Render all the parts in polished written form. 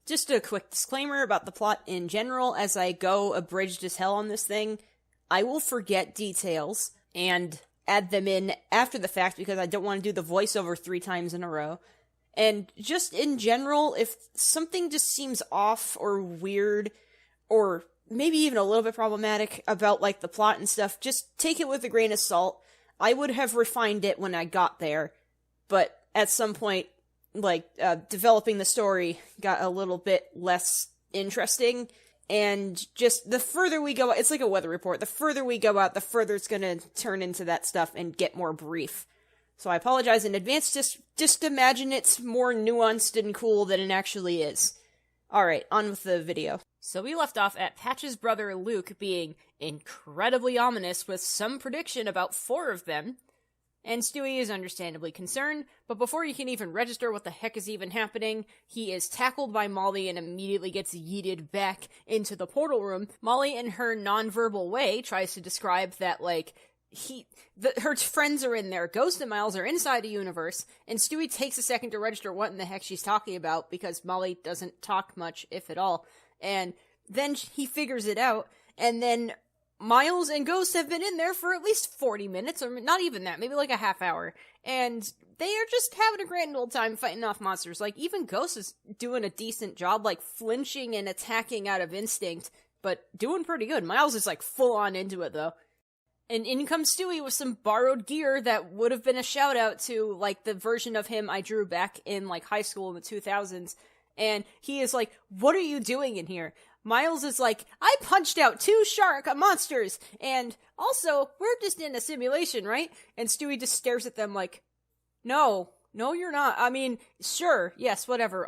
Just a quick disclaimer about the plot in general. As I go abridged as hell on this thing, I will forget details and add them in after the fact because I don't want to do the voiceover 3 times in a row. And just in general, if something just seems off or weird, or maybe even a little bit problematic about, like, the plot and stuff, just take it with a grain of salt. I would have refined it when I got there, but at some point, like, developing the story got a little bit less interesting, and just the further we go, it's like a weather report, the further we go out, the further it's gonna turn into that stuff and get more brief. So I apologize in advance, just imagine it's more nuanced and cool than it actually is. Alright, on with the video. So we left off at Patch's brother Luke being incredibly ominous with some prediction about 4 of them, and Stewie is understandably concerned, but before he can even register what the heck is even happening, he is tackled by Molly and immediately gets yeeted back into the portal room. Molly, in her non-verbal way, tries to describe that, like, her friends are in there, Ghost and Miles are inside the universe, and Stewie takes a second to register what in the heck she's talking about, because Molly doesn't talk much, if at all, and then he figures it out, and then Miles and Ghost have been in there for at least 40 minutes, or not even that, maybe like a half hour, and they are just having a grand old time fighting off monsters. Like, even Ghost is doing a decent job, like, flinching and attacking out of instinct, but doing pretty good. Miles is, like, full on into it, though. And in comes Stewie with some borrowed gear that would have been a shout-out to, like, the version of him I drew back in, like, high school in the 2000s, and he is like, "What are you doing in here?" Miles is like, "I punched out 2 shark monsters, and also, we're just in a simulation, right?" And Stewie just stares at them like, No, you're not. I mean, sure, yes, whatever.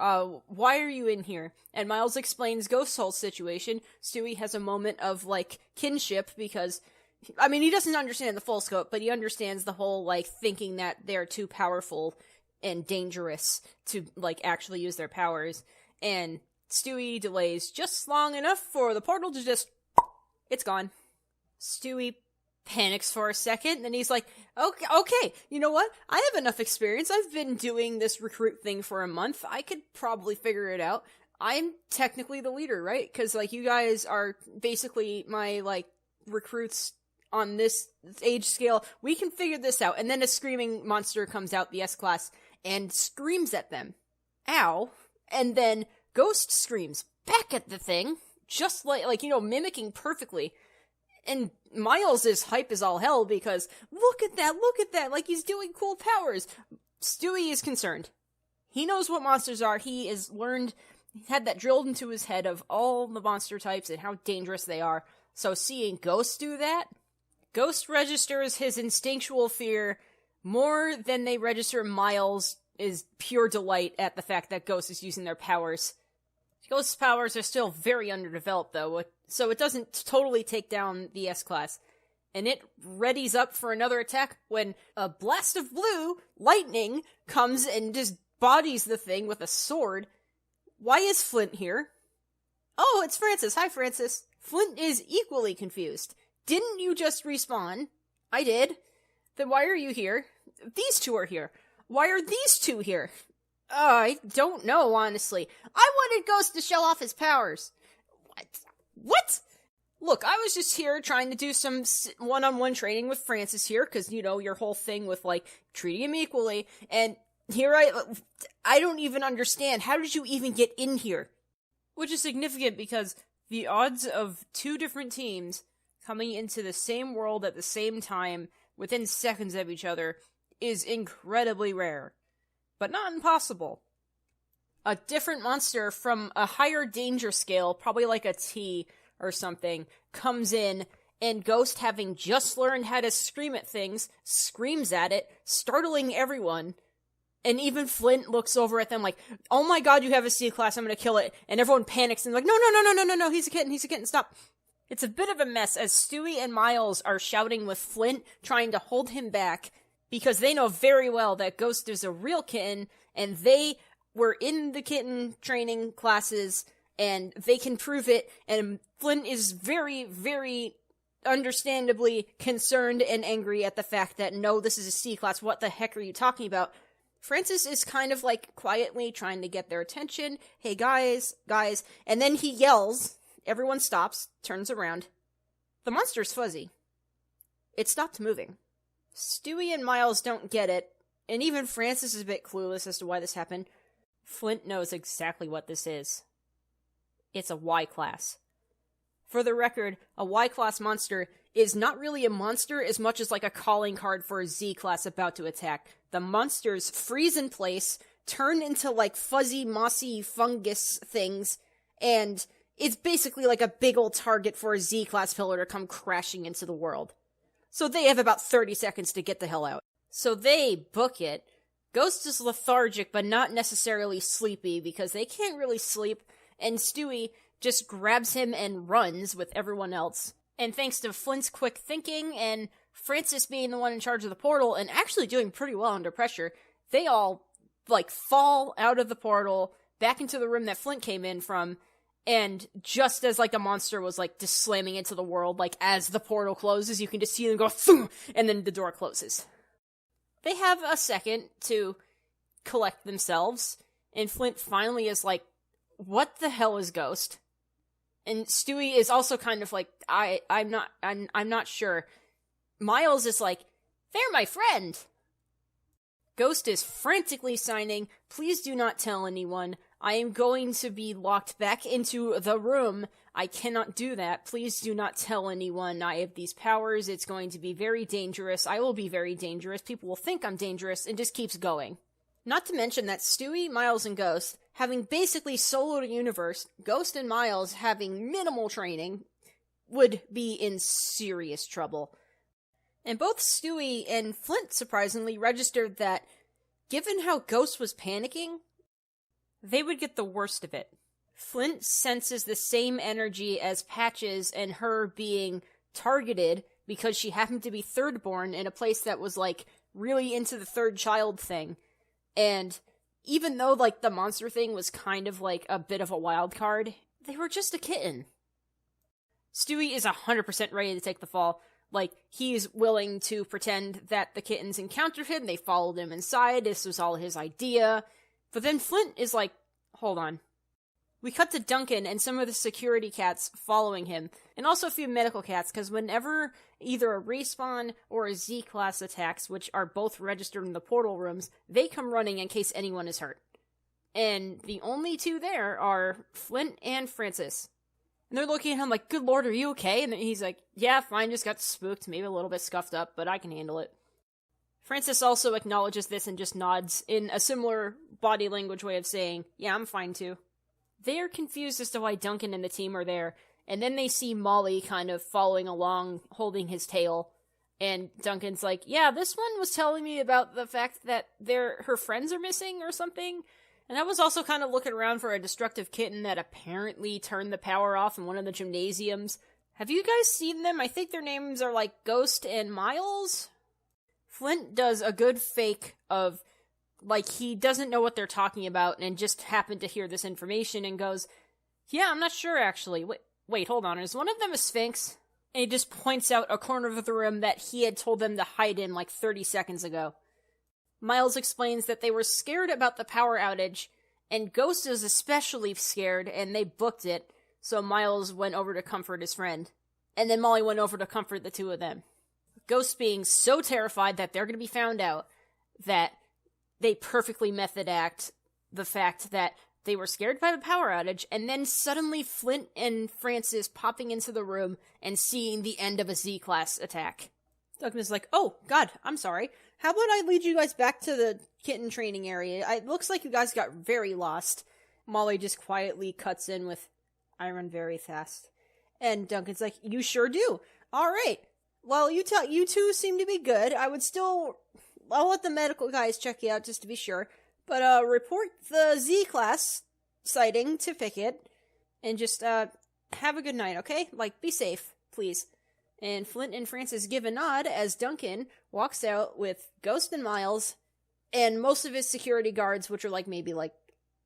Why are you in here? And Miles explains Ghost's whole situation. Stewie has a moment of, like, kinship, because, I mean, he doesn't understand the full scope, but he understands the whole, like, thinking that they're too powerful and dangerous to, like, actually use their powers. And Stewie delays just long enough for the portal to just... it's gone. Stewie panics for a second, then he's like, okay, you know what? I have enough experience. I've been doing this recruit thing for a month. I could probably figure it out. I'm technically the leader, right? Because, like, you guys are basically my, like, recruits on this age scale. We can figure this out. And then a screaming monster comes out, the S-Class, and screams at them. Ow. And then Ghost screams back at the thing, just like, you know, mimicking perfectly. And Miles is hype as all hell because, look at that, like he's doing cool powers. Stewie is concerned. He knows what monsters are. He has learned, had that drilled into his head of all the monster types and how dangerous they are. So seeing Ghost do that, Ghost registers his instinctual fear more than they register Miles' is pure delight at the fact that Ghost is using their powers. Ghost's powers are still very underdeveloped, though, so it doesn't totally take down the S-Class. And it readies up for another attack when a blast of blue lightning comes and just bodies the thing with a sword. Why is Flint here? Oh, it's Francis. Hi, Francis. Flint is equally confused. Didn't you just respawn? I did. Then why are you here? These 2 are here. Why are these 2 here? I don't know, honestly. I wanted Ghost to show off his powers. What? Look, I was just here trying to do some one-on-one training with Francis here, because, you know, your whole thing with, like, treating him equally, and here I don't even understand. How did you even get in here? Which is significant because the odds of 2 different teams coming into the same world at the same time, within seconds of each other, is incredibly rare. But not impossible. A different monster from a higher danger scale, probably like a T or something, comes in, and Ghost, having just learned how to scream at things, screams at it, startling everyone. And even Flint looks over at them like, "Oh my god, you have a C-Class, I'm gonna kill it." And everyone panics and like, no, he's a kitten, stop. It's a bit of a mess as Stewie and Miles are shouting with Flint, trying to hold him back, because they know very well that Ghost is a real kitten, and they were in the kitten training classes, and they can prove it, and Flint is very, very understandably concerned and angry at the fact that, no, this is a C-Class, what the heck are you talking about? Francis is kind of like quietly trying to get their attention. Hey guys, and then he yells. Everyone stops, turns around. The monster's fuzzy. It stopped moving. Stewie and Miles don't get it, and even Francis is a bit clueless as to why this happened. Flint knows exactly what this is. It's a Y-class. For the record, a Y-class monster is not really a monster as much as like a calling card for a Z-class about to attack. The monsters freeze in place, turn into like fuzzy, mossy fungus things, and it's basically like a big old target for a Z-class pillar to come crashing into the world. So they have about 30 seconds to get the hell out. So they book it. Ghost is lethargic, but not necessarily sleepy, because they can't really sleep, and Stewie just grabs him and runs with everyone else. And thanks to Flint's quick thinking, and Francis being the one in charge of the portal, and actually doing pretty well under pressure, they all, like, fall out of the portal, back into the room that Flint came in from, and just as, like, a monster was, like, just slamming into the world, like, as the portal closes, you can just see them go, Phoom! And then the door closes. They have a second to collect themselves, and Flint finally is like, what the hell is Ghost? And Stewie is also kind of like, I'm not sure. Miles is like, they're my friend! Ghost is frantically signing, please do not tell anyone. I am going to be locked back into the room. I cannot do that. Please do not tell anyone. I have these powers. It's going to be very dangerous. I will be very dangerous. People will think I'm dangerous, and just keeps going. Not to mention that Stewie, Miles, and Ghost, having basically soloed a universe, Ghost and Miles having minimal training, would be in serious trouble. And both Stewie and Flint, surprisingly, registered that, given how Ghost was panicking, they would get the worst of it. Flint senses the same energy as Patches and her being targeted because she happened to be third-born in a place that was, like, really into the third child thing. And even though, like, the monster thing was kind of, like, a bit of a wild card, they were just a kitten. Stewie is 100% ready to take the fall. Like, he's willing to pretend that the kittens encountered him, they followed him inside, this was all his idea. But then Flint is like, hold on. We cut to Duncan and some of the security cats following him, and also a few medical cats, because whenever either a respawn or a Z-class attacks, which are both registered in the portal rooms, they come running in case anyone is hurt. And the only two there are Flint and Francis. And they're looking at him like, good lord, are you okay? And he's like, yeah, fine, just got spooked, maybe a little bit scuffed up, but I can handle it. Francis also acknowledges this and just nods in a similar body language way of saying, yeah, I'm fine too. They are confused as to why Duncan and the team are there, and then they see Molly kind of following along, holding his tail, and Duncan's like, yeah, this one was telling me about the fact that her friends are missing or something, and I was also kind of looking around for a destructive kitten that apparently turned the power off in one of the gymnasiums. Have you guys seen them? I think their names are like Ghost and Miles? Flint does a good fake of, like, he doesn't know what they're talking about and just happened to hear this information and goes, yeah, I'm not sure actually. Wait, hold on, is one of them a Sphinx? And he just points out a corner of the room that he had told them to hide in like 30 seconds ago. Miles explains that they were scared about the power outage, and Ghost is especially scared, and they booked it, so Miles went over to comfort his friend. And then Molly went over to comfort the two of them. Ghost being so terrified that they're going to be found out, that they perfectly method act the fact that they were scared by the power outage, and then suddenly Flint and Francis popping into the room and seeing the end of a Z-class attack. Duncan is like, oh, God, I'm sorry. How about I lead you guys back to the kitten training area? It looks like you guys got very lost. Molly just quietly cuts in with, I run very fast. And Duncan's like, you sure do. All right. Well, you two seem to be good. I'll let the medical guys check you out just to be sure. But, report the Z-class sighting to Pickett. And just, have a good night, okay? Like, be safe, please. And Flint and Francis give a nod as Duncan walks out with Ghost and Miles and most of his security guards, which are like maybe like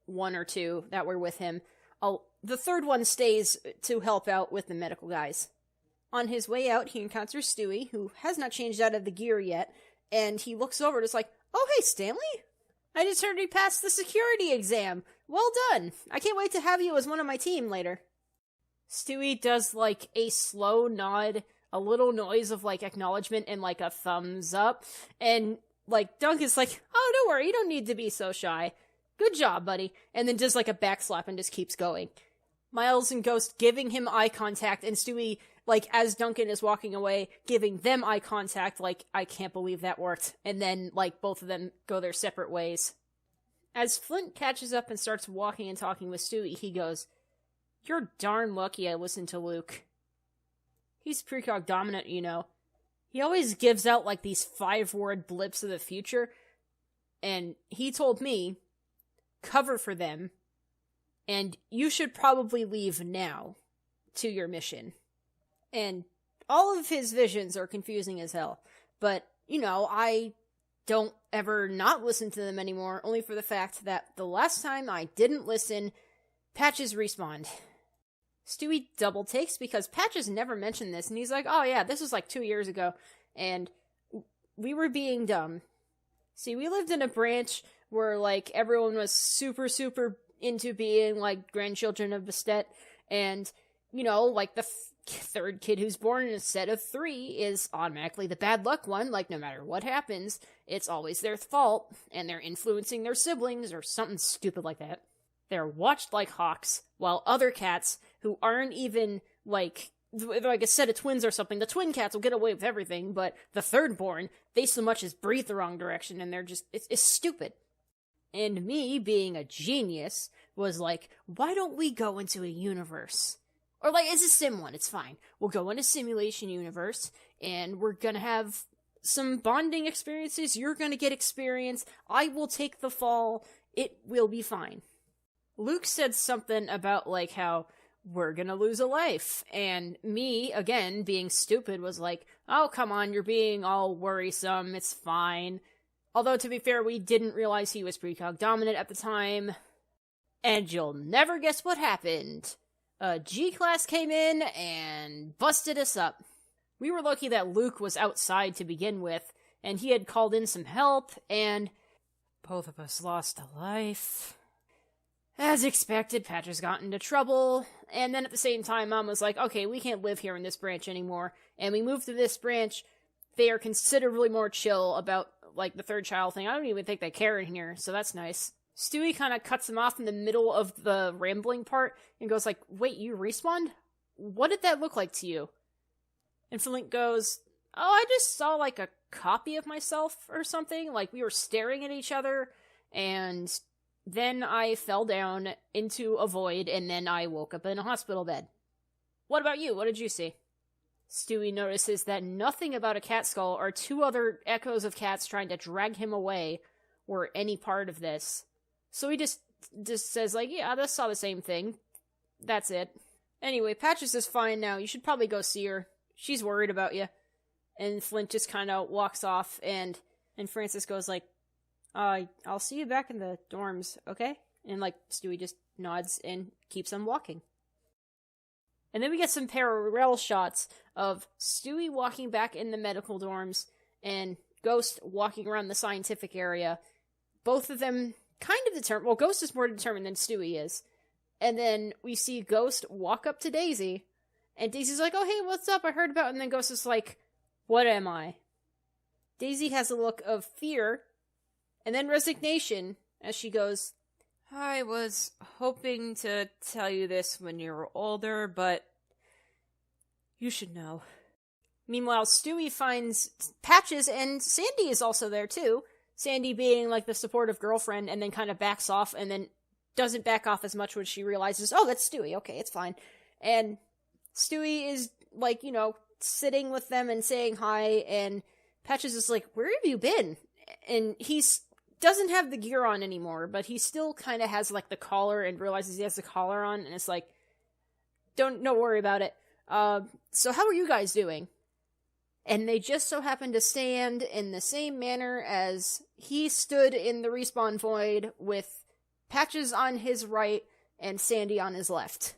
one or two that were with him. The third one stays to help out with the medical guys. On his way out, he encounters Stewie, who has not changed out of the gear yet, and he looks over and is like, oh, hey, Stanley? I just heard you passed the security exam. Well done. I can't wait to have you as one of my team later. Stewie does, like, a slow nod, a little noise of, like, acknowledgement and, like, a thumbs up. And, like, Dunk is like, oh, don't worry, you don't need to be so shy. Good job, buddy. And then does, like, a backslap and just keeps going. Miles and Ghost giving him eye contact, and Stewie, like, as Duncan is walking away, giving them eye contact, like, I can't believe that worked. And then, like, both of them go their separate ways. As Flint catches up and starts walking and talking with Stewie, he goes, you're darn lucky I listened to Luke. He's precog dominant, you know. He always gives out, like, these 5-word blips of the future, and he told me, cover for them, and you should probably leave now to your mission. And all of his visions are confusing as hell, but, you know, I don't ever not listen to them anymore, only for the fact that the last time I didn't listen, Patches respawned. Stewie double takes because Patches never mentioned this, and he's like, oh yeah, this was like 2 years ago, and we were being dumb. See, we lived in a branch where, like, everyone was super, super into being, like, grandchildren of Bastet, and, you know, like, the third kid who's born in a set of 3 is automatically the bad luck one. Like, no matter what happens, it's always their fault, and they're influencing their siblings, or something stupid like that. They're watched like hawks, while other cats, who aren't even, like a set of twins or something, the twin cats will get away with everything, but the third born, they so much as breathe the wrong direction, and they're just, it's stupid. And me, being a genius, was like, why don't we go into a universe? Or, like, it's a sim one, it's fine. We'll go in a simulation universe, and we're gonna have some bonding experiences, you're gonna get experience, I will take the fall, it will be fine. Luke said something about, like, how we're gonna lose a life, and me, again, being stupid, was like, oh, come on, you're being all worrisome, it's fine. Although, to be fair, we didn't realize he was precog dominant at the time. And you'll never guess what happened. A G-Class came in and busted us up. We were lucky that Luke was outside to begin with, and he had called in some help, and both of us lost a life. As expected, Patches got into trouble, and then at the same time, Mom was like, okay, we can't live here in this branch anymore, and we moved to this branch. They are considerably more chill about, like, the third child thing. I don't even think they care in here, so that's nice. Stewie kind of cuts him off in the middle of the rambling part, and goes like, wait, you respawned? What did that look like to you? And Flint goes, oh, I just saw, like, a copy of myself or something. Like, we were staring at each other, and then I fell down into a void, and then I woke up in a hospital bed. What about you? What did you see? Stewie notices that nothing about a cat skull or 2 other echoes of cats trying to drag him away were any part of this. So he just says, like, yeah, I saw the same thing. That's it. Anyway, Patches is fine now. You should probably go see her. She's worried about you. And Flint just kind of walks off, and Francis goes like, I'll see you back in the dorms, okay? And, like, Stewie just nods and keeps on walking. And then we get some parallel shots of Stewie walking back in the medical dorms and Ghost walking around the scientific area. Both of them kind of determined. Well, Ghost is more determined than Stewie is. And then we see Ghost walk up to Daisy, and Daisy's like, oh, hey, what's up? I heard about it. And then Ghost is like, what am I? Daisy has a look of fear and then resignation as she goes, I was hoping to tell you this when you were older, but you should know. Meanwhile, Stewie finds Patches, and Sandy is also there too. Sandy being, like, the supportive girlfriend, and then kind of backs off, and then doesn't back off as much when she realizes, oh, that's Stewie, okay, it's fine. And Stewie is, like, you know, sitting with them and saying hi, and Patches is like, where have you been? And he's doesn't have the gear on anymore, but he still kind of has, like, the collar, and realizes he has the collar on, and it's like, don't worry about it. So how are you guys doing? And they just so happen to stand in the same manner as he stood in the respawn void, with Patches on his right and Sandy on his left.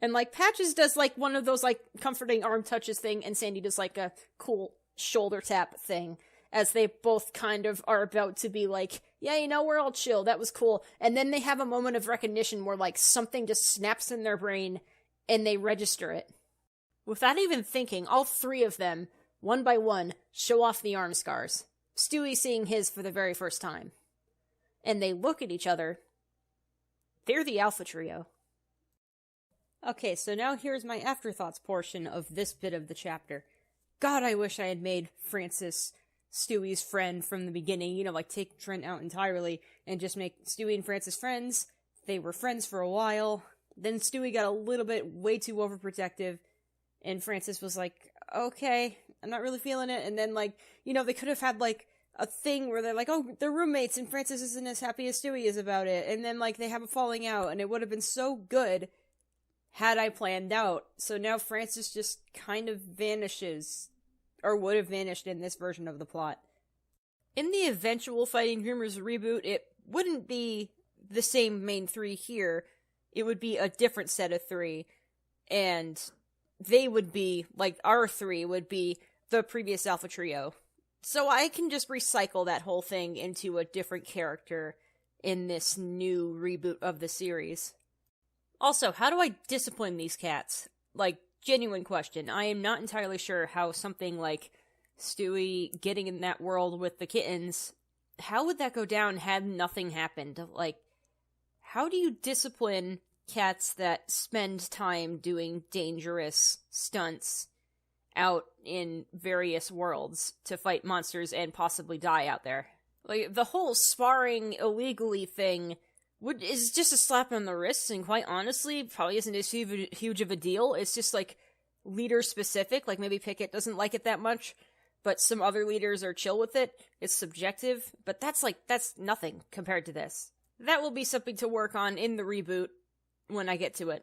And, like, Patches does, like, one of those, like, comforting arm touches thing, and Sandy does, like, a cool shoulder tap thing. as they both kind of are about to be like, yeah, you know, we're all chill, that was cool. And then they have a moment of recognition where, like, something just snaps in their brain and they register it. Without even thinking, all three of them, one by one, show off the arm scars. Stewie seeing his for the very first time. And they look at each other. They're the Alpha Trio. Okay, so now here's my afterthoughts portion of this bit of the chapter. God, I wish I had made Francis Stewie's friend from the beginning, you know, like take Trent out entirely and just make Stewie and Francis friends. They were friends for a while. Then Stewie got a little bit way too overprotective, and Francis was like, okay, I'm not really feeling it. And then, like, you know, they could have had, like, a thing where they're like, oh, they're roommates, and Francis isn't as happy as Stewie is about it. And then, like, they have a falling out, and it would have been so good had I planned out. So now Francis just kind of vanishes, or would have vanished in this version of the plot. In the eventual Fighting Dreamers reboot, it wouldn't be the same main three here. It would be a different set of three, and they would be, like, our three would be the previous Alpha Trio. So I can just recycle that whole thing into a different character in this new reboot of the series. Also, how do I discipline these cats? Like, genuine question. I am not entirely sure how something like Stewie getting in that world with the kittens, how would that go down had nothing happened? Like, how do you discipline cats that spend time doing dangerous stunts out in various worlds to fight monsters and possibly die out there? Like, the whole sparring illegally thing is just a slap on the wrist, and quite honestly, probably isn't as huge of a deal. It's just, like, leader-specific. Like, maybe Pickett doesn't like it that much, but some other leaders are chill with it. It's subjective, but that's nothing compared to this. That will be something to work on in the reboot when I get to it.